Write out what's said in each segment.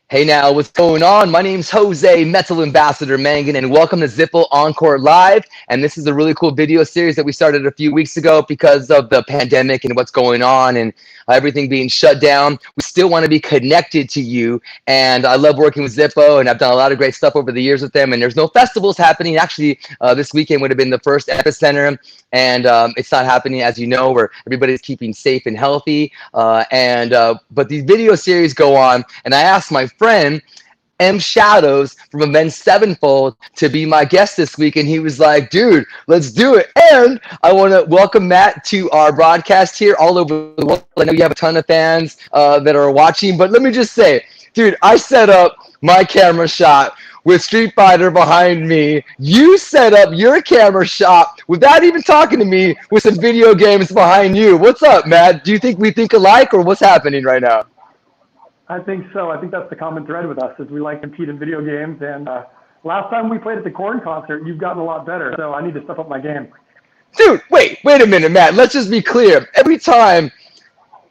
Hey now, what's going on? My name's Jose, Metal Ambassador Mangin, and welcome to Zippo Encore Live. And this is a really cool video series that we started a few weeks ago because of the pandemic and what's going on and everything being shut down. We still want to be connected to you, and I love working with Zippo, and I've done a lot of great stuff over the years with them. And there's no festivals happening. Actually, this weekend would have been the first epicenter, and it's not happening, as you know, where everybody's keeping safe and healthy. But these video series go on, and I asked my friend M Shadows from Avenged Sevenfold to be my guest this week, and he was like, "Dude, let's do it." And I want to welcome Matt to our broadcast here all over the world. I know you have a ton of fans that are watching, but let me just say, dude, I set up my camera shot with Street Fighter behind me. You set up your camera shot without even talking to me with some video games behind you. What's up, Matt? Do you think we think alike, or what's happening right now? I think so. I think that's the common thread with us is we like to compete in video games. And last time we played at the Korn concert, you've gotten a lot better. So I need to step up my game. Dude, wait a minute, Matt. Let's just be clear. Every time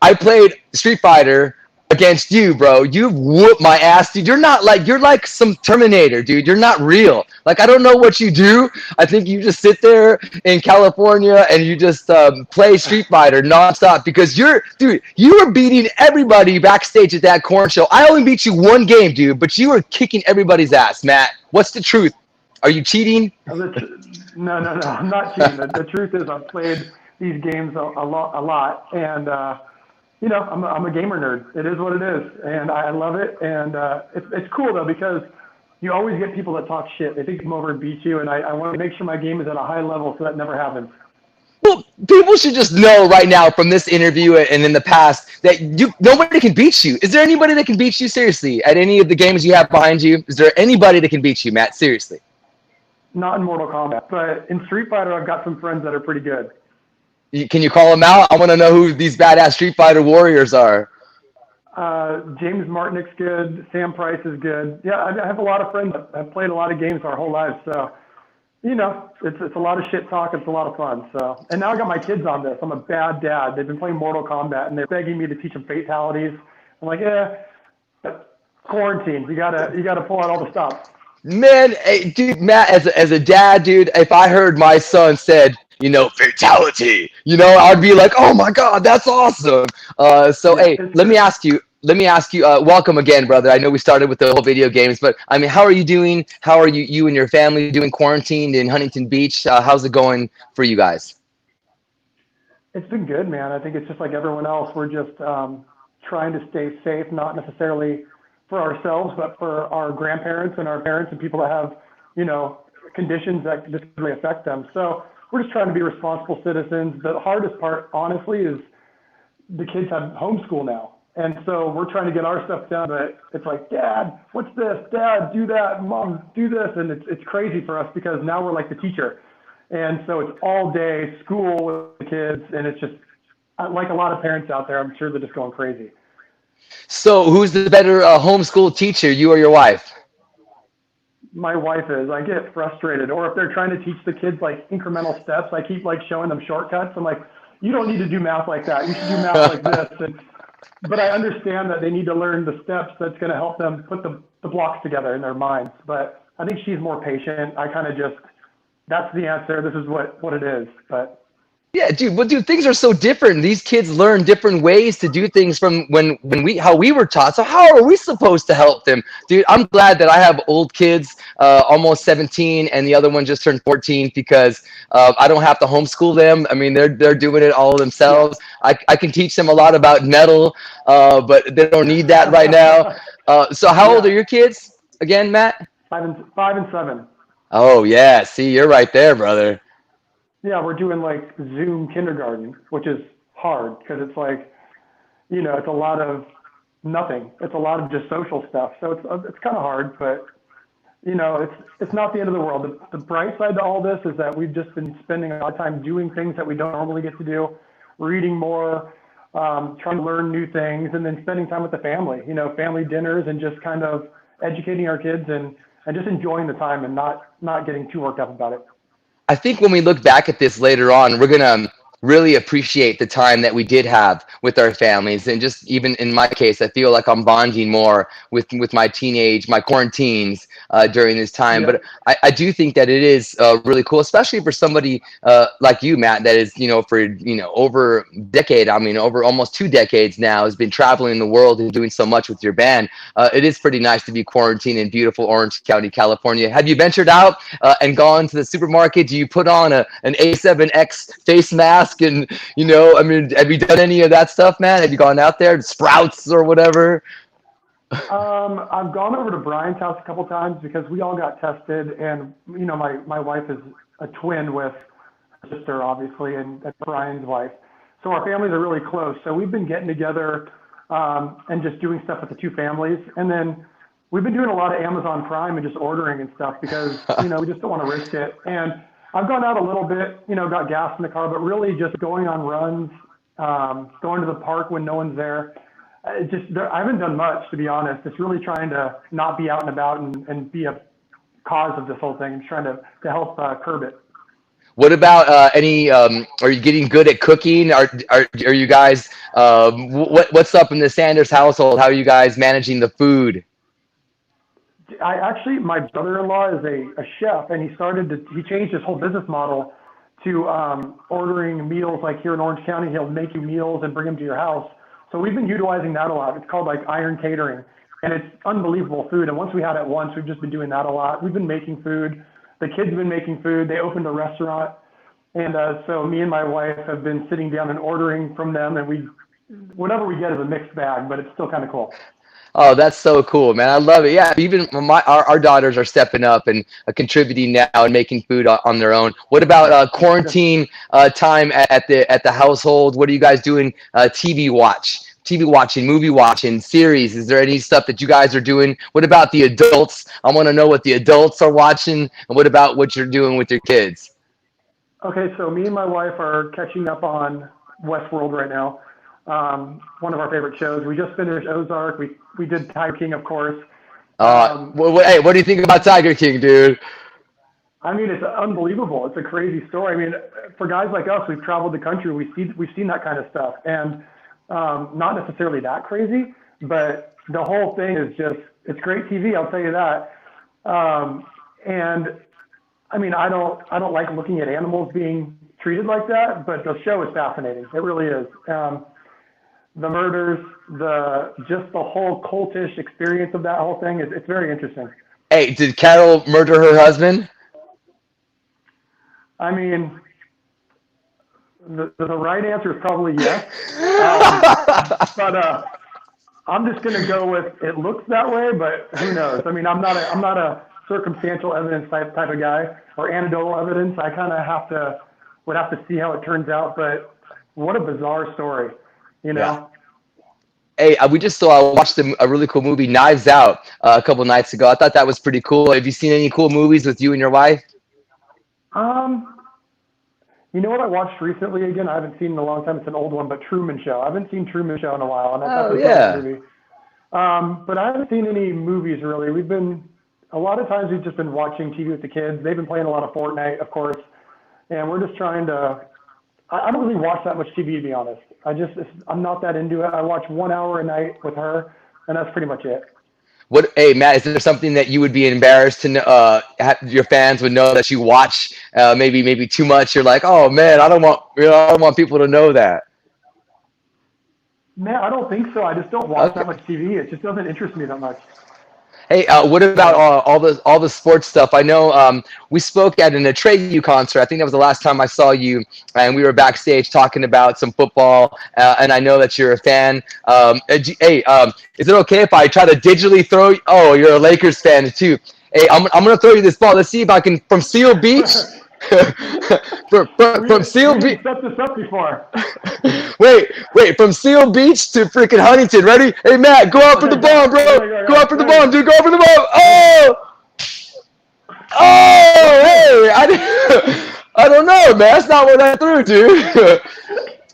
I played Street Fighter against you, bro, you've whooped my ass, dude. You're like some Terminator, dude. You're not real. Like, I don't know what you do. I think you just sit there in California and you just play Street Fighter nonstop because you were beating everybody backstage at that Corn show. I only beat you one game, dude, but you were kicking everybody's ass, Matt. What's the truth? Are you cheating? No. I'm not cheating. The truth is I've played these games a lot. And, I'm a gamer nerd. It is what it is. And I love it. And it's cool, though, because you always get people that talk shit. They think they come over and beat you. And I want to make sure my game is at a high level so that never happens. Well, people should just know right now from this interview and in the past that nobody can beat you. Is there anybody that can beat you seriously at any of the games you have behind you? Is there anybody that can beat you, Matt? Seriously? Not in Mortal Kombat, but in Street Fighter, I've got some friends that are pretty good. Can you call them out? I want to know who these badass Street Fighter warriors are. James Martinick's good. Sam Price is good. Yeah, I have a lot of friends that have played a lot of games our whole lives. So, it's a lot of shit talk. It's a lot of fun. So, and now I got my kids on this. I'm a bad dad. They've been playing Mortal Kombat, and they're begging me to teach them fatalities. I'm like, quarantine. You gotta pull out all the stops. Man, hey, dude, Matt, as a dad, dude, if I heard my son said, fatality, I'd be like, oh my God, that's awesome. Hey, let me ask you, welcome again, brother. I know we started with the whole video games, but I mean, how are you doing? How are you and your family doing quarantined in Huntington Beach? How's it going for you guys? It's been good, man. I think it's just like everyone else. We're just trying to stay safe, not necessarily for ourselves, but for our grandparents and our parents and people that have, conditions that just really affect them. So we're just trying to be responsible citizens. The hardest part, honestly, is the kids have homeschool now. And so we're trying to get our stuff done, but it's like, Dad, what's this? Dad, do that. Mom, do this. And it's crazy for us because now we're like the teacher. And so it's all day school with the kids. And it's just like a lot of parents out there, I'm sure they're just going crazy. So who's the better homeschool teacher, you or your wife? My wife is. I get frustrated. Or if they're trying to teach the kids like incremental steps, I keep like showing them shortcuts. I'm like, you don't need to do math like that. You should do math like this. But I understand that they need to learn the steps that's going to help them put the blocks together in their minds. But I think she's more patient. I kind of just, that's the answer. This is what it is. But yeah, dude, things are so different. These kids learn different ways to do things from how we were taught. So how are we supposed to help them? Dude, I'm glad that I have old kids, almost 17, and the other one just turned 14 because I don't have to homeschool them. I mean, they're doing it all themselves. Yeah. I can teach them a lot about metal, but they don't need that right now. So how old are your kids again, Matt? 5 and 7. Oh, yeah. See, you're right there, brother. Yeah, we're doing like Zoom kindergarten, which is hard because it's like, it's a lot of nothing. It's a lot of just social stuff. So it's kind of hard, but it's not the end of the world. The bright side to all this is that we've just been spending a lot of time doing things that we don't normally get to do, reading more, trying to learn new things, and then spending time with the family, family dinners and just kind of educating our kids and just enjoying the time and not getting too worked up about it. I think when we look back at this later on, we're really appreciate the time that we did have with our families. And just even in my case, I feel like I'm bonding more with my quarantines during this time. But Yep. I do think that it is really cool, especially for somebody like you, Matt, that is, for, over a decade, I mean, over almost 2 decades now, has been traveling the world and doing so much with your band. It is pretty nice to be quarantined in beautiful Orange County, California. Have you ventured out and gone to the supermarket? Do you put on an A7X face mask? And, I mean, have you done any of that stuff, man? Have you gone out there, Sprouts or whatever? I've gone over to Brian's house a couple times because we all got tested, and my wife is a twin with her sister, obviously, and Brian's wife. So our families are really close. So we've been getting together and just doing stuff with the two families, and then we've been doing a lot of Amazon Prime and just ordering and stuff because we just don't want to risk it. And I've gone out a little bit, got gas in the car, but really just going on runs, going to the park when no one's there. I haven't done much, to be honest. It's really trying to not be out and about and be a cause of this whole thing. I'm trying to help curb it. What about any? Are you getting good at cooking? Are you guys? What's up in the Sanders household? How are you guys managing the food? My brother-in-law is a chef, and he changed his whole business model to ordering meals. Like here in Orange County, he'll make you meals and bring them to your house. So we've been utilizing that a lot. It's called like Iron Catering, and it's unbelievable food. And once we had it once, we've just been doing that a lot. We've been making food. The kids have been making food. They opened a restaurant, and so me and my wife have been sitting down and ordering from them, and whatever we get is a mixed bag, but it's still kind of cool. Oh, that's so cool, man. I love it. Yeah, even our daughters are stepping up and contributing now and making food on their own. What about quarantine time at the household? What are you guys doing? TV watching, movie watching, series. Is there any stuff that you guys are doing? What about the adults? I want to know what the adults are watching, and what about what you're doing with your kids? Okay, so me and my wife are catching up on Westworld right now. One of our favorite shows. We just finished Ozark. We did Tiger King, of course. Hey, what do you think about Tiger King, dude? I mean, it's unbelievable. It's a crazy story. I mean, for guys like us, we've traveled the country. We've seen that kind of stuff, and not necessarily that crazy, but the whole thing is it's great TV. I'll tell you that. And I mean, I don't like looking at animals being treated like that, but the show is fascinating. It really is. The murders, just the whole cultish experience of that whole thing it's very interesting. Hey, did Carol murder her husband? I mean, the right answer is probably yes, but I'm just gonna go with it looks that way, but who knows? I mean, I'm not a circumstantial evidence type of guy or anecdotal evidence. I kind of would have to see how it turns out, but what a bizarre story. Yeah. Hey, we just watched a really cool movie, Knives Out, a couple nights ago. I thought that was pretty cool. Have you seen any cool movies with you and your wife? You know what I watched recently? Again, I haven't seen in a long time. It's an old one, but Truman Show. I haven't seen Truman Show in a while, and I thought it was a movie. But I haven't seen any movies really. A lot of times we've just been watching TV with the kids. They've been playing a lot of Fortnite, of course, and we're just trying to. I don't really watch that much TV, to be honest. I'm not that into it. I watch 1 hour a night with her, and that's pretty much it. Hey, Matt, is there something that you would be embarrassed to your fans would know that you watch maybe too much? You're like, oh man, I don't want people to know that. Man, I don't think so. I just don't watch that much TV. It just doesn't interest me that much. Hey, what about all the sports stuff? I know we spoke at an Atreyu concert. I think that was the last time I saw you, and we were backstage talking about some football. And I know that you're a fan. Hey, is it okay if I try to digitally throw? Oh, you're a Lakers fan too. Hey, I'm gonna throw you this ball. Let's see if I can from Seal Beach. from Seal Beach. Set this up before. Wait, from Seal Beach to freaking Huntington. Ready? Hey, Matt, go out for the bomb, bro. Go out for the bomb, dude. Go out for the bomb. Hey, I don't know, man. That's not what I threw, dude.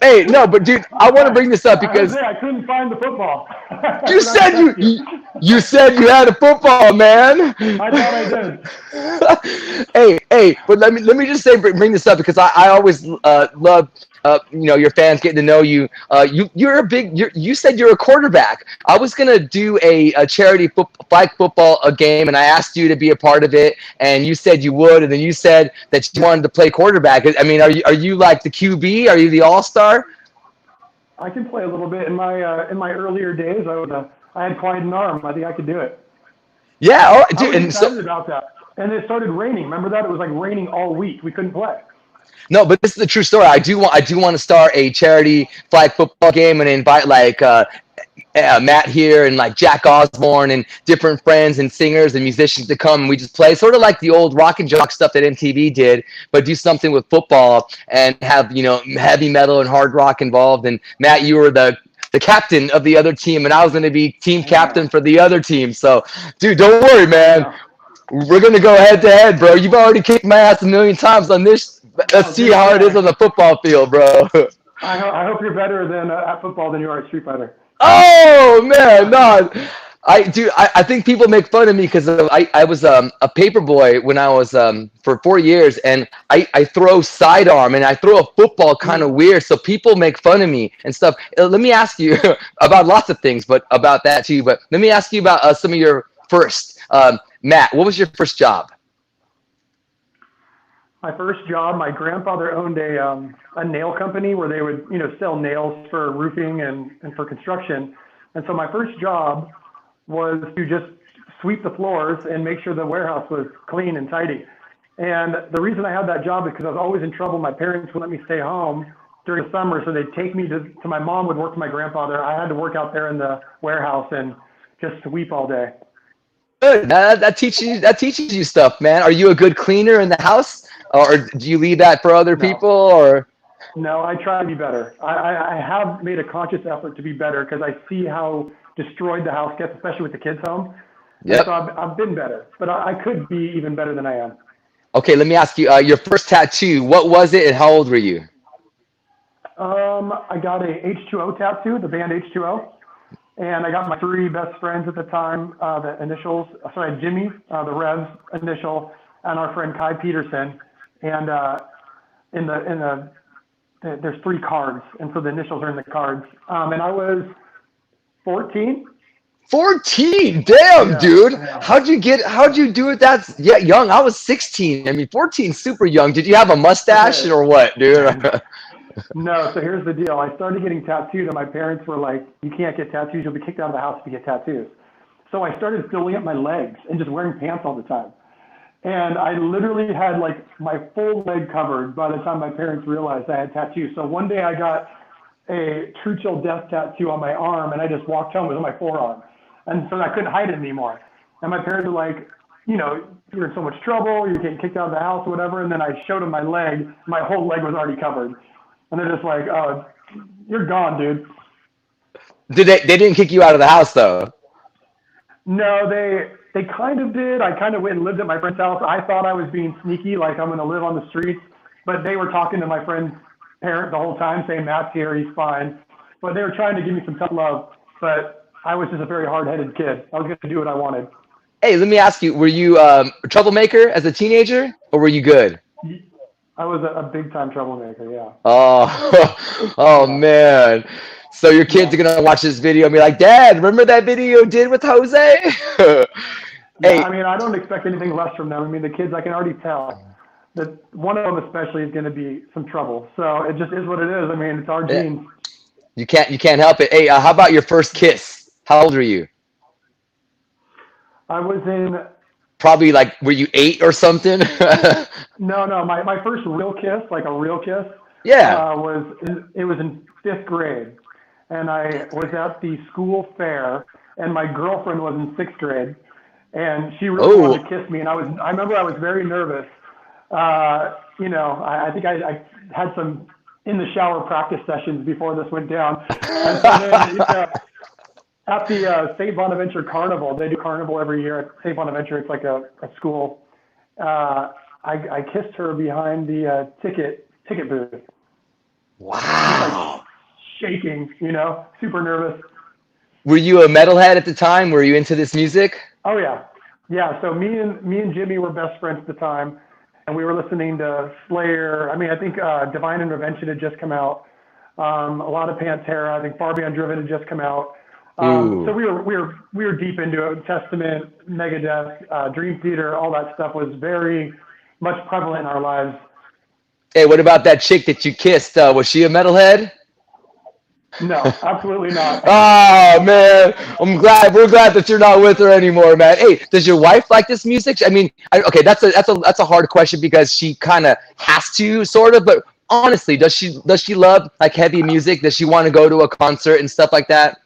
Hey, no, but dude, I want to bring this up because I couldn't find the football. you said you had a football, man. I thought I did. Hey, but let me just bring this up because I always love your fans getting to know you. You said you're a quarterback. I was gonna do a charity flag football a game, and I asked you to be a part of it, and you said you would, and then you said that you wanted to play quarterback. I mean, are you like the QB? Are you the all star? I can play a little bit. In my earlier days, I had quite an arm. I think I could do it. Yeah, all right, I dude. was And so excited about that. And it started raining. Remember that? It was like raining all week. We couldn't play. no, but this is the true story. I do want to start a charity flag football game and invite like Matt here and like Jack Osborne and different friends and singers and musicians to come and we just play sort of like the old rock and jock stuff that MTV did, but do something with football and have heavy metal and hard rock involved. And Matt, you were the captain of the other team, and I was going to be team I know. captain for the other team. So, dude, don't worry, I man. know. We're going to go head to head, bro. You've already kicked my ass a million times on this. Let's Oh, see good how it is shit. on the football field, bro. I hope you're better than at football than you are at Street Fighter. Oh man, no. I think people make fun of me because I was a paper boy when I was for 4 years, and I throw sidearm and I throw a football kind of Mm. weird, so people make fun of me and stuff. Let me ask you about lots of things, but about that too. But let me ask you about some of your first. Matt, what was your first job? My first job, my grandfather owned a nail company where they would, sell nails for roofing and for construction. And so my first job was to just sweep the floors and make sure the warehouse was clean and tidy. And the reason I had that job is because I was always in trouble. My parents would let me stay home during the summer, so they'd take me to my mom would work for my grandfather. I had to work out there in the warehouse and just sweep all day. Good. That teaches you stuff, man. Are you a good cleaner in the house, or do you leave that for other No, people? Or no, I try to be better. I have made a conscious effort to be better because I see how destroyed the house gets, especially with the kids home. And so yep. I've been better, but I could be even better than I am. Okay, let me ask you. Your first tattoo. What was it, and how old were you? I got a H2O tattoo, the band H2O, and I got my three best friends at the time, the initials. So I had Jimmy, the Rev's initial, and our friend Kai Peterson. And there's three cards, and so the initials are in the cards. And I was 14. 14. Damn, Yeah, dude. yeah. How'd you do it that yeah, young? I was 16. I mean, 14 super young. Did you have a mustache Okay. or what, dude? No, so here's the deal. I started getting tattooed, and my parents were like, "You can't get tattoos. You'll be kicked out of the house if you get tattoos." So I started filling up my legs and just wearing pants all the time. And I literally had like my full leg covered by the time my parents realized I had tattoos. So one day I got a True Chill Death tattoo on my arm, and I just walked home with my forearm. And so I couldn't hide it anymore. And my parents were like, you're in so much trouble, you're getting kicked out of the house or whatever. And then I showed them my leg. My whole leg was already covered. And they're just like, oh, you're gone, dude. They didn't kick you out of the house though. No, they kind of did. I kind of went and lived at my friend's house. I thought I was being sneaky, like I'm going to live on the streets. But they were talking to my friend's parent the whole time, saying Matt's here, he's fine. But they were trying to give me some tough love. But I was just a very hard-headed kid. I was going to do what I wanted. Hey, let me ask you, were you a troublemaker as a teenager, or were you good? I was a big-time troublemaker. Yeah, Oh, oh yeah, man. So your kids yeah. are gonna watch this video and be like, Dad, remember that video you did with Jose? Yeah, Hey, I mean, I don't expect anything less from them. I mean, the kids, I can already tell that one of them especially is going to be some trouble. So it just is what it is. I mean, it's our yeah, genes. you can't help it. Hey, how about your first kiss? How old were you? I was in Probably like, were you 8 or something? No, no. My first real kiss, like a real kiss, Yeah. it was in fifth grade, and I was at the school fair, and my girlfriend was in sixth grade, and she really wanted Oh, to kiss me, and I remember I was very nervous. I think I had some in the shower practice sessions before this went down, and so then at the St. Bonaventure Carnival, they do carnival every year at St. Bonaventure. It's like a school. Uh, I kissed her behind the ticket booth, just like wow. shaking, super nervous. Were you a metalhead at the time? Were you into this music? Oh yeah, yeah. So me and Jimmy were best friends at the time, and we were listening to Slayer. I mean, I think Divine Intervention had just come out. A lot of Pantera. I think Far Beyond Driven had just come out. So we were deep into it. Testament, Megadeth, Dream Theater, all that stuff was very much prevalent in our lives. Hey, what about that chick that you kissed? Was she a metalhead? No, absolutely not. Oh man, we're glad that you're not with her anymore, man. Hey, does your wife like this music? I mean, okay, that's a hard question because she kind of has to, sort of. But honestly, does she love like heavy music? Does she want to go to a concert and stuff like that?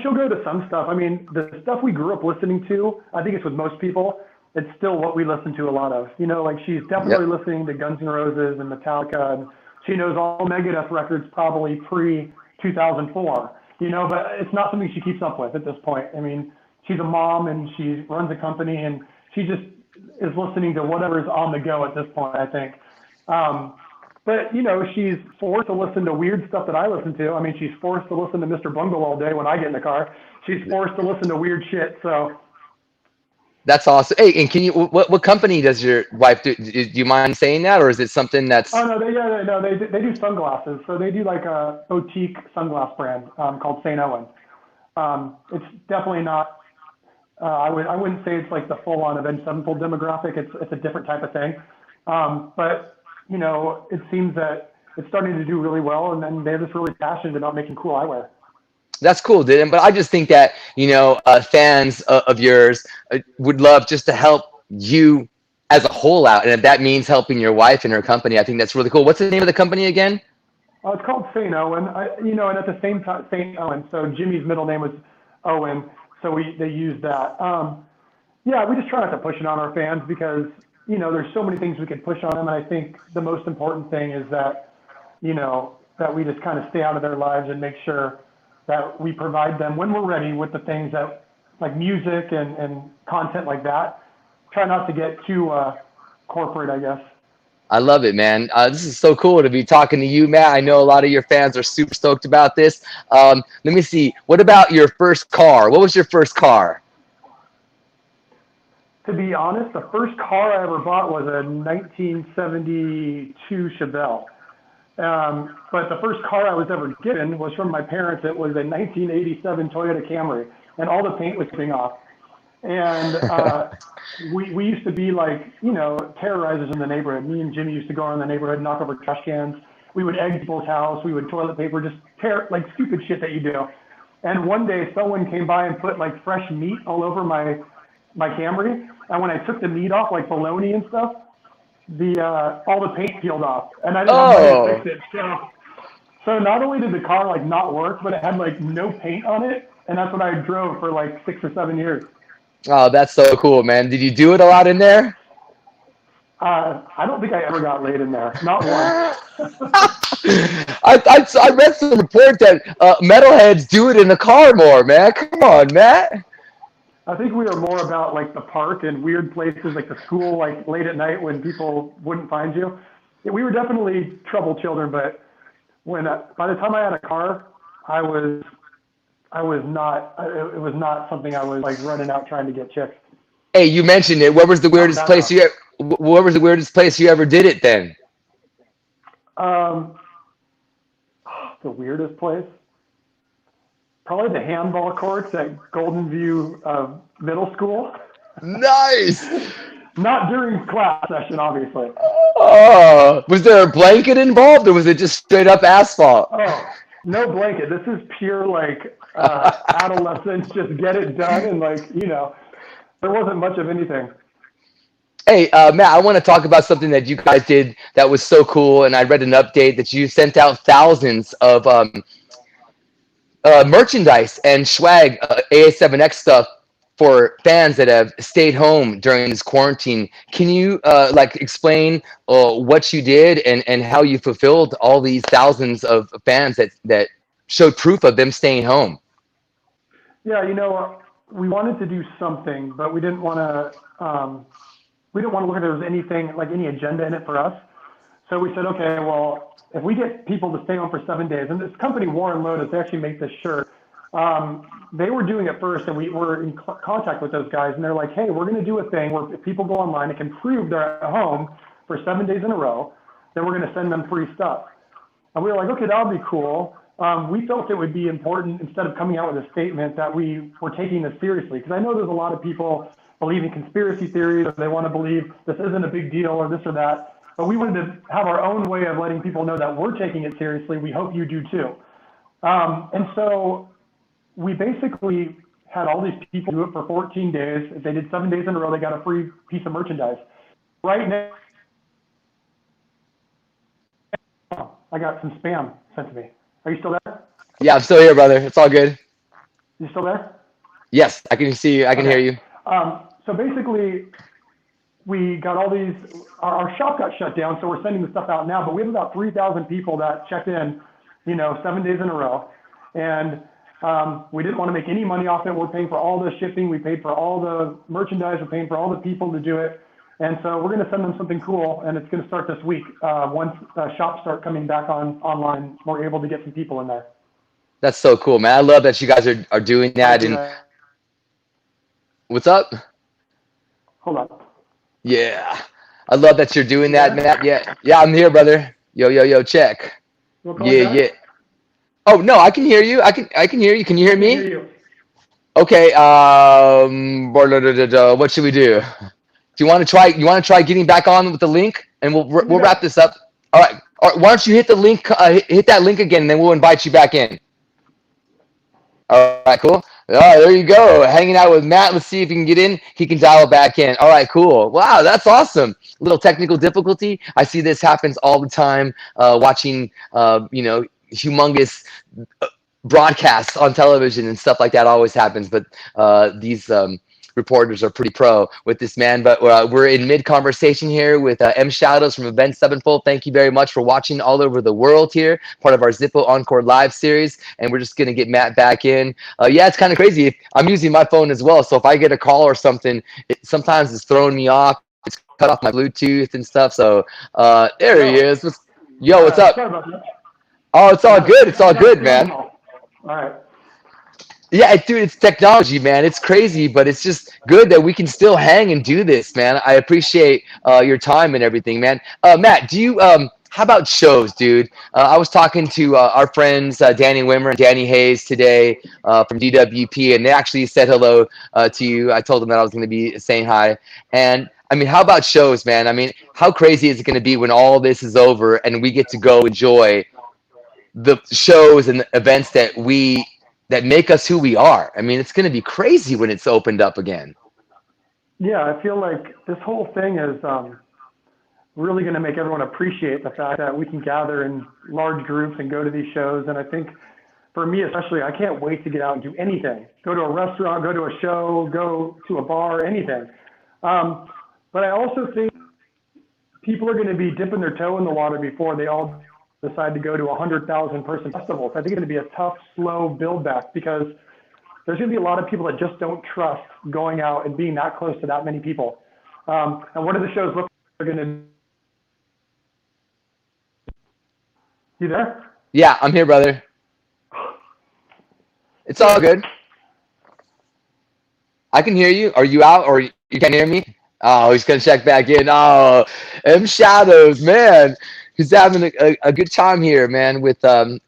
She'll go to some stuff. I mean, the stuff we grew up listening to, I think it's with most people, it's still what we listen to a lot of. You know, like she's definitely Yep. listening to Guns N' Roses and Metallica, and she knows all Megadeth records probably pre 2004. You know, but it's not something she keeps up with at this point. I mean, she's a mom and she runs a company, and she just is listening to whatever's on the go at this point, I think. Um, but you know, she's forced to listen to weird stuff that I listen to. I mean, she's forced to listen to Mr. Bungle all day when I get in the car. She's forced to listen to weird shit. So, That's awesome. Hey, and can you what company does your wife do? Do you mind saying that, or is it something oh that's no, they do sunglasses. So they do like a boutique sunglass brand called St. Owen. It's definitely not. I wouldn't say it's like the full on Avenged Sevenfold demographic. It's a different type of thing. But you know, it seems that it's starting to do really well, and then they're just really passionate about making cool eyewear. that's cool, dude. But I just think that fans of yours would love just to help you as a whole out, and if that means helping your wife and her company, I think that's really cool. What's the name of the company again? It's called St. Owen. You know, and at the same time, St. Owen. So Jimmy's middle name was Owen, so they used that. Yeah, we just try not to push it on our fans because you know there's so many things we could push on them, and I think the most important thing is that that we just kind of stay out of their lives and make sure that we provide them when we're ready with the things that like music and content like that. Try not to get too corporate, I guess. I love it, man. This is so cool to be talking to you, Matt. I know a lot of your fans are super stoked about this. Let me see. What about your first car? What was your first car? To be honest, the first car I ever bought was a 1972 Chevelle. But the first car I was ever given was from my parents. It was a 1987 Toyota Camry, and all the paint was coming off. And we used to be like, terrorizers in the neighborhood. Me and Jimmy used to go around the neighborhood, knock over trash cans. We would egg people's house. We would toilet paper, just tear like stupid shit that you do. And one day, someone came by and put like fresh meat all over my Camry. And when I took the meat off, like bologna and stuff, the all the paint peeled off, and I didn't have money to fix Oh, it. So not only did the car like not work, but it had like no paint on it, and that's what I drove for like 6 or 7 years. oh, that's so cool, man. Did you do it a lot in there? I don't think I ever got laid in there, not once. I read some report that metalheads do it in the car more, man. Come on, Matt. I think we were more about like the park and weird places like the school, like late at night when people wouldn't find you. Yeah, we were definitely trouble children, but when by the time I had a car, I was I was not. It was not something I was like running out trying to get chicks. Hey, you mentioned it. What was the Not weirdest that place much. what was the weirdest place you ever did it then? Um, the weirdest place, probably the handball courts at Golden View Middle School. Nice. Not during class session, obviously. Oh, was there a blanket involved, or was it just straight up asphalt? Oh, no blanket. This is pure like adolescence. Just get it done, and there wasn't much of anything. Hey, Matt, I want to talk about something that you guys did that was so cool, and I read an update that you sent out thousands of merchandise and swag, AA7X stuff for fans that have stayed home during this quarantine. Can you like explain what you did and how you fulfilled all these thousands of fans that showed proof of them staying home? Yeah, we wanted to do something, but we didn't want to look at there was anything like any agenda in it for us. So we said, okay, well, if we get people to stay home for 7 days, and this company Warren Lotus, they actually make this shirt. they were doing it first, and we were in contact with those guys, and they're like, hey, we're going to do a thing where if people go online and can prove they're at home for 7 days in a row, then we're going to send them free stuff. And we were like, okay, that would be cool. We felt it would be important, instead of coming out with a statement, that we were taking this seriously. Because I know there's a lot of people believe in conspiracy theories, or they want to believe this isn't a big deal or this or that. But we wanted to have our own way of letting people know that we're taking it seriously. We hope you do too. And so we basically had all these people do it for 14 days. If they did 7 days in a row, they got a free piece of merchandise. Right now, I got some spam sent to me. Are you still there? Yeah, I'm still here, brother. It's all good. You still there? Yes, I can see you. I can hear you. So basically, we got all these, our shop got shut down, so we're sending the stuff out now, but we have about 3,000 people that checked in, 7 days in a row. And we didn't want to make any money off it. We're paying for all the shipping. We paid for all the merchandise. We're paying for all the people to do it. And so we're going to send them something cool, and it's going to start this week. Once shops start coming back online, we're able to get some people in there. That's so cool, man. I love that you guys are doing that. And what's up? Hold on. Yeah, I love that you're doing that, Matt. Yeah, I'm here, brother. Yo, check. Yeah. Oh no, I can hear you. I can hear you. Can you hear me? I hear you. Okay. What should we do? Do you want to try? You want to try getting back on with the link, and we'll wrap this up. All right. Why don't you hit the link? Hit that link again, and then we'll invite you back in. All right, cool. All right, there you go. Hanging out with Matt. Let's see if he can get in. He can dial back in. All right, cool. Wow, that's awesome. Little technical difficulty. I see this happens all the time. Watching, humongous broadcasts on television and stuff like that always happens. But these reporters are pretty pro with this, man. But we're in mid-conversation here with M Shadows from Avenged Sevenfold. Thank you very much for watching all over the world here, part of our Zippo Encore live series. And we're just going to get Matt back in. Yeah, it's kind of crazy. I'm using my phone as well. So if I get a call or something, sometimes it's throwing me off. It's cut off my Bluetooth and stuff. So there he is. Yo, what's up? Oh, it's all good. It's all good, man. All right. Yeah, dude, it's technology, man. It's crazy, but it's just good that we can still hang and do this, man. I appreciate your time and everything, man. Matt, do you how about shows, dude? I was talking to our friends Danny Wimmer and Danny Hayes today from DWP, and they actually said hello to you. I told them that I was going to be saying hi. And I mean, how about shows, man? I mean, how crazy is it going to be when all this is over and we get to go enjoy the shows and the events that make us who we are? I mean, it's going to be crazy when it's opened up again. Yeah, I feel like this whole thing is really going to make everyone appreciate the fact that we can gather in large groups and go to these shows. And I think for me especially, I can't wait to get out and do anything. Go to a restaurant, go to a show, go to a bar, anything. But I also think people are going to be dipping their toe in the water before they all decide to go to 100,000 person festivals. I think it's going to be a tough, slow build back, because there's going to be a lot of people that just don't trust going out and being that close to that many people. And what do the shows look like? They're going to... You there? Yeah, I'm here, brother. It's all good. I can hear you. Are you out or you can't hear me? Oh, he's going to check back in. Oh, M Shadows, man. He's having a good time here, man, with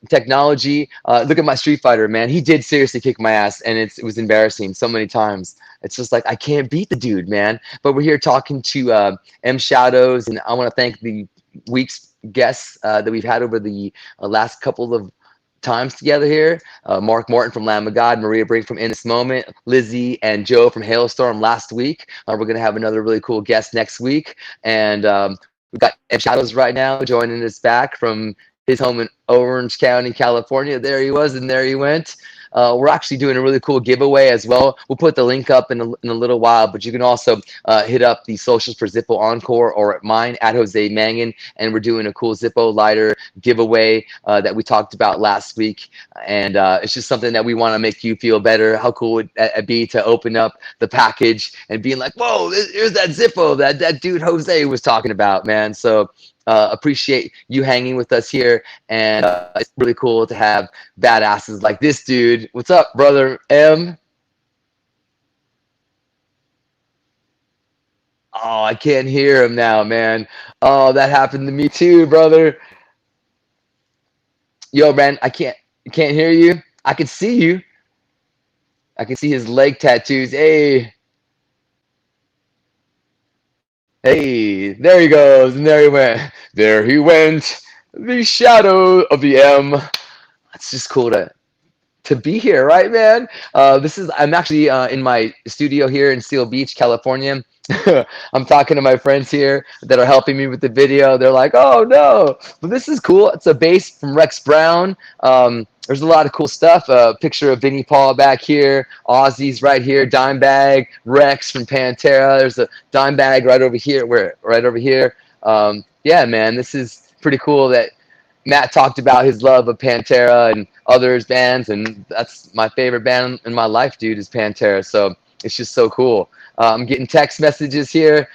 technology. Look at my Street Fighter, man. He did seriously kick my ass, and it was embarrassing so many times. It's just like, I can't beat the dude, man. But we're here talking to M Shadows, and I want to thank the week's guests that we've had over the last couple of times together here. Mark Morton from Lamb of God, Maria Brink from In This Moment, Lizzie and Joe from Hailstorm last week. We're going to have another really cool guest next week. And we've got M Shadows right now joining us back from his home in Orange County, California. There he was, and there he went. We're actually doing a really cool giveaway as well. We'll put the link up in a little while, but you can also hit up the socials for Zippo Encore or at mine at Jose Mangin, and we're doing a cool Zippo lighter giveaway that we talked about last week. And it's just something that we want to make you feel better. How cool would it be to open up the package and being like, whoa, here's that Zippo that dude Jose was talking about, man. So appreciate you hanging with us here, and it's really cool to have badasses like this dude. What's up, brother M? Oh, I can't hear him now, man. Oh, that happened to me too, brother. Yo, man, I can't hear you. I can see you. I can see his leg tattoos. Hey, there he goes, and there he went. There he went. The shadow of the M. It's just cool to be here, right, man? I'm actually in my studio here in Seal Beach, California. I'm talking to my friends here that are helping me with the video. They're like, "Oh no!" But this is cool. It's a bass from Rex Brown. There's a lot of cool stuff. Picture of Vinnie Paul back here. Ozzy's right here. Dimebag, Rex from Pantera. There's a Dimebag right over here. Right over here. Yeah, man, this is pretty cool that Matt talked about his love of Pantera and others bands, and that's my favorite band in my life, dude, is Pantera. So it's just so cool. I'm getting text messages here.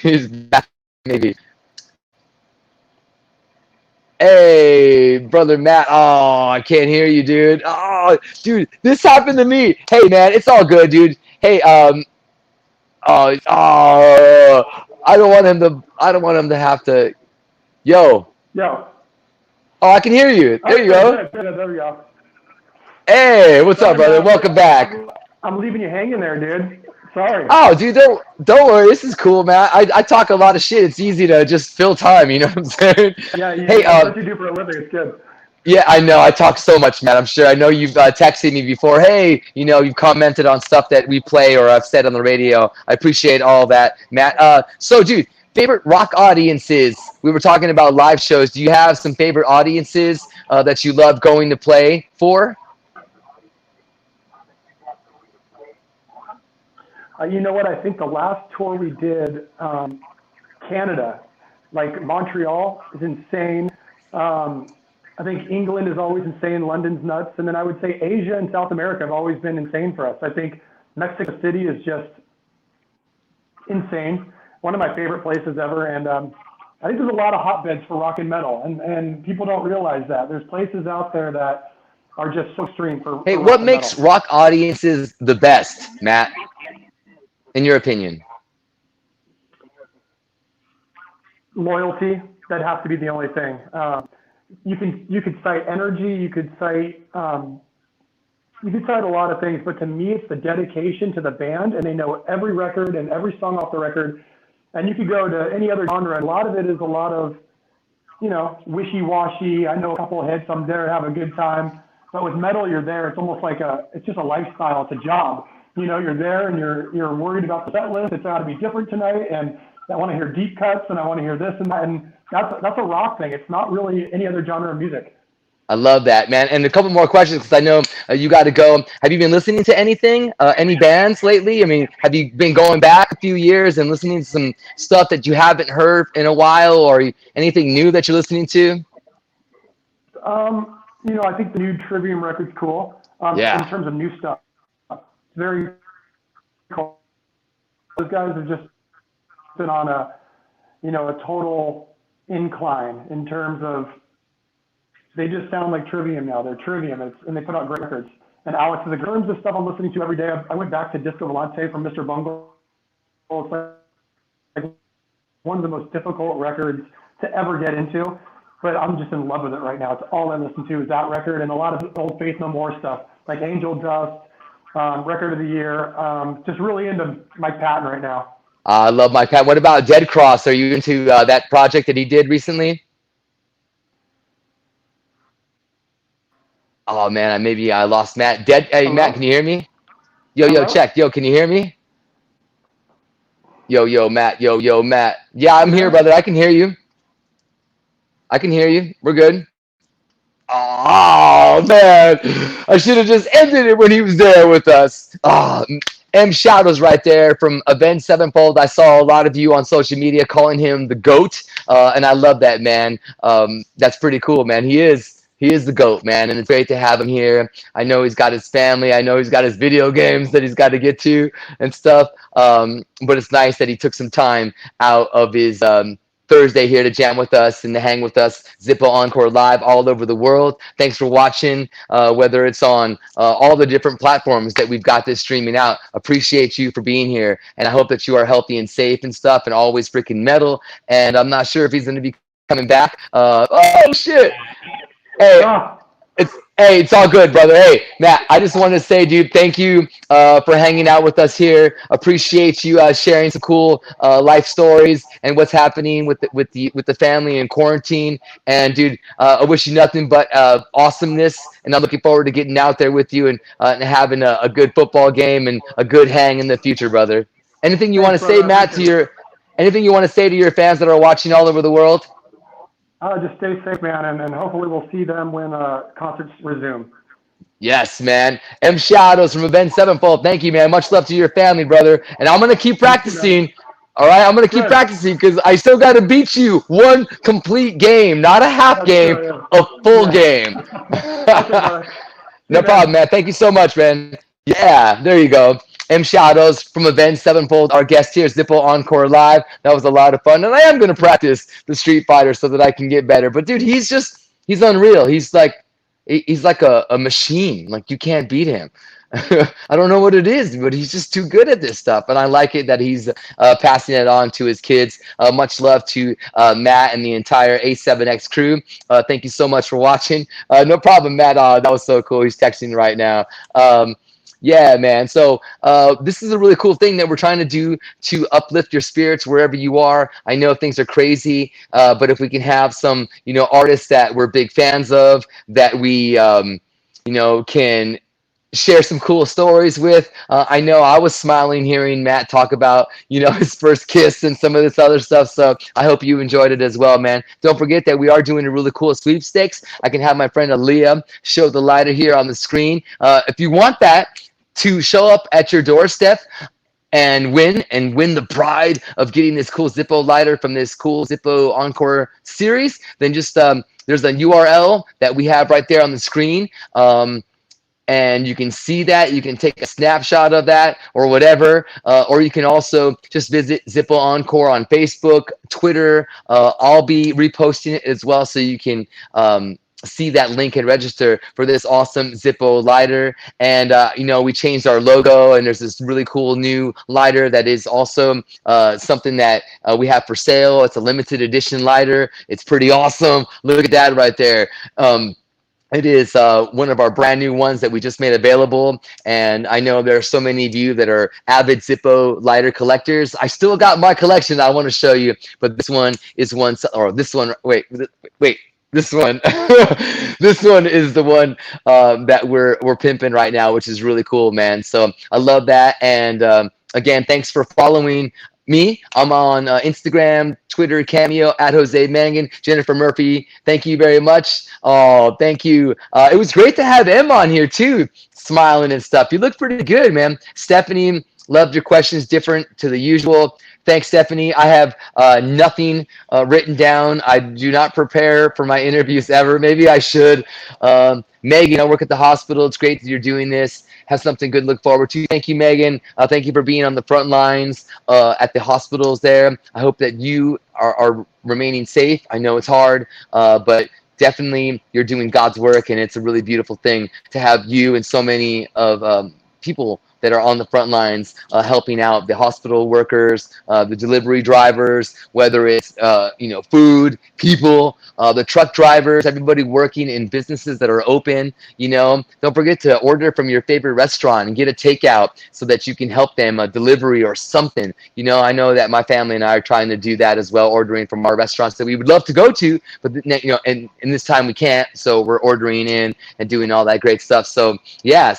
He's back, maybe. Hey, brother Matt. Oh, I can't hear you, dude. Oh, dude, this happened to me. Hey, man, it's all good, dude. Hey, I don't want him to. I don't want him to have to. Yo. Yo. Oh, I can hear you. There you go. There we go. Hey, what's up, brother? Welcome back. I'm leaving you hanging there, dude. Sorry. Oh, dude, don't worry. This is cool, man. I talk a lot of shit. It's easy to just fill time. You know what I'm saying? Yeah. Hey, What you do for a living is good. yeah, I know. I talk so much, man. I'm sure. I know you've texted me before. Hey, you've commented on stuff that we play or I've said on the radio. I appreciate all that, Matt. So, dude, favorite rock audiences. We were talking about live shows. Do you have some favorite audiences that you love going to play for? You know what? I think the last tour we did, Canada, like Montreal, is insane. I think England is always insane. London's nuts. And then I would say Asia and South America have always been insane for us. I think Mexico City is just insane. One of my favorite places ever. And I think there's a lot of hotbeds for rock and metal. And people don't realize that. There's places out there that are just so extreme for Hey, rock what and makes metal. rock audiences the best, Matt, in your opinion? Loyalty, that has to be the only thing. You could cite energy, you could cite a lot of things, but to me, it's the dedication to the band, and they know every record and every song off the record. And you could go to any other genre, and a lot of it is a lot of, wishy-washy. I know a couple of hits, I'm there to have a good time. But with metal, you're there. It's almost like it's just a lifestyle. It's a job. You're there and you're worried about the set list. It's got to be different tonight, and I want to hear deep cuts, and I want to hear this and that. And that's a rock thing. It's not really any other genre of music. I love that, man. And a couple more questions because I know you got to go. Have you been listening to anything, any bands lately? I mean, have you been going back a few years and listening to some stuff that you haven't heard in a while, or anything new that you're listening to? I think the new Trivium record's cool. Yeah. In terms of new stuff, it's very cool. Those guys have just been on a total incline in terms of they just sound like Trivium now. They're Trivium, and they put out great records. And Alex, in terms of stuff I'm listening to every day, I went back to Disco Volante from Mr. Bungle. It's like one of the most difficult records to ever get into, but I'm just in love with it right now. It's all I listen to is that record and a lot of old Faith No More stuff, like Angel Dust, Record of the Year. Just really into Mike Patton right now. I love Mike Patton. What about Dead Cross? Are you into that project that he did recently? Oh man, maybe I lost Matt. Hey, Hello? Matt, can you hear me? Yo, Hello? check. Yo, can you hear me? Yo, Matt. Yo, Matt. Yeah, I'm here, brother. I can hear you. I can hear you. We're good. Oh man, I should have just ended it when he was there with us. Oh, M Shadows right there from Avenged Sevenfold. I saw a lot of you on social media calling him the GOAT, and I love that, man. That's pretty cool, man. He is the GOAT, man, and it's great to have him here. I know he's got his family. I know he's got his video games that he's got to get to and stuff. But it's nice that he took some time out of his Thursday here to jam with us and to hang with us. Zippo Encore Live all over the world. Thanks for watching, whether it's on all the different platforms that we've got this streaming out. Appreciate you for being here, and I hope that you are healthy and safe and stuff, and always freaking metal. And I'm not sure if he's going to be coming back. Oh shit! Hey, Ah, it's all good, brother. Hey, Matt, I just wanted to say, dude, thank you for hanging out with us here. Appreciate you sharing some cool life stories and what's happening with the family in quarantine. And dude, I wish you nothing but awesomeness. And I'm looking forward to getting out there with you and having a good football game and a good hang in the future, brother. Anything you want thanks, to say, brother. I Matt, to appreciate it. your anything you want to say to your fans that are watching all over the world? Just stay safe, man, and hopefully we'll see them when concerts resume. Yes, man. M Shadows from Avenged Sevenfold. Thank you, man. Much love to your family, brother. And I'm gonna keep You too, man. practicing. All right, I'm gonna keep Good. practicing because I still got to beat you one complete game, not a half That's game, true. a full Yeah. game. Okay, brother. See you, No problem, man. man. Thank you so much, man. Yeah, there you go. M Shadows from Avenged Sevenfold, our guest here, Zippo Encore Live. That was a lot of fun, and I am gonna practice the Street Fighter so that I can get better. But dude, he's unreal. He's like a machine. Like you can't beat him. I don't know what it is, but he's just too good at this stuff, and I like it that he's passing it on to his kids. Much love to Matt and the entire A7X crew. Thank you so much for watching. No problem, Matt. That was so cool. He's texting right now. Yeah, man. So this is a really cool thing that we're trying to do to uplift your spirits wherever you are. I know things are crazy, but if we can have some, artists that we're big fans of, that we, can share some cool stories with. I know I was smiling hearing Matt talk about, his first kiss and some of this other stuff. So I hope you enjoyed it as well, man. Don't forget that we are doing a really cool sweepstakes. I can have my friend Aaliyah show the lighter here on the screen. If you want that to show up at your doorstep and win the pride of getting this cool Zippo lighter from this cool Zippo Encore series, then just there's a URL that we have right there on the screen. And you can see that. You can take a snapshot of that or whatever. Or you can also just visit Zippo Encore on Facebook, Twitter. I'll be reposting it as well, so you can see that link and register for this awesome Zippo lighter. And we changed our logo, and there's this really cool new lighter that is also something that we have for sale. It's a limited edition lighter. It's pretty awesome. Look at that right there. It is one of our brand new ones that we just made available. And I know there are so many of you that are avid Zippo lighter collectors. I still got my collection I want to show you, but this one is one, or this one, wait, this one, this one is the one that we're pimping right now, which is really cool, man. So I love that. And again, thanks for following me. I'm on Instagram, Twitter, Cameo, at Jose Mangin. Jennifer Murphy, thank you very much. Oh, thank you. It was great to have Em on here too, smiling and stuff. You look pretty good, man. Stephanie, loved your questions, different to the usual. Thanks, Stephanie. I have nothing written down. I do not prepare for my interviews ever. Maybe I should. Megan, I work at the hospital. It's great that you're doing this. Have something good to look forward to. Thank you, Megan. Thank you for being on the front lines at the hospitals there. I hope that you are remaining safe. I know it's hard, but definitely you're doing God's work, and it's a really beautiful thing to have you and so many of people that are on the front lines helping out the hospital workers, the delivery drivers, whether it's food, people, the truck drivers, everybody working in businesses that are open. Don't forget to order from your favorite restaurant and get a takeout so that you can help them, a delivery or something. I know that my family and I are trying to do that as well, ordering from our restaurants that we would love to go to, but and in this time we can't, so we're ordering in and doing all that great stuff. So yeah,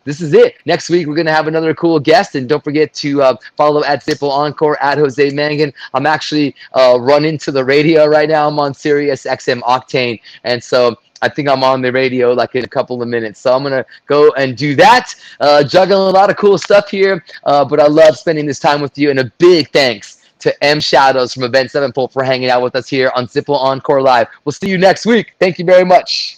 this is it. Next week we're gonna have another cool guest, and don't forget to follow at Zippo Encore, at Jose Mangin. I'm actually running to the radio right now. I'm on Sirius XM Octane, and so I think I'm on the radio like in a couple of minutes. So I'm gonna go and do that. Juggling a lot of cool stuff here, but I love spending this time with you. And a big thanks to M Shadows from Avenged Sevenfold for hanging out with us here on Zippo Encore Live. We'll see you next week. Thank you very much.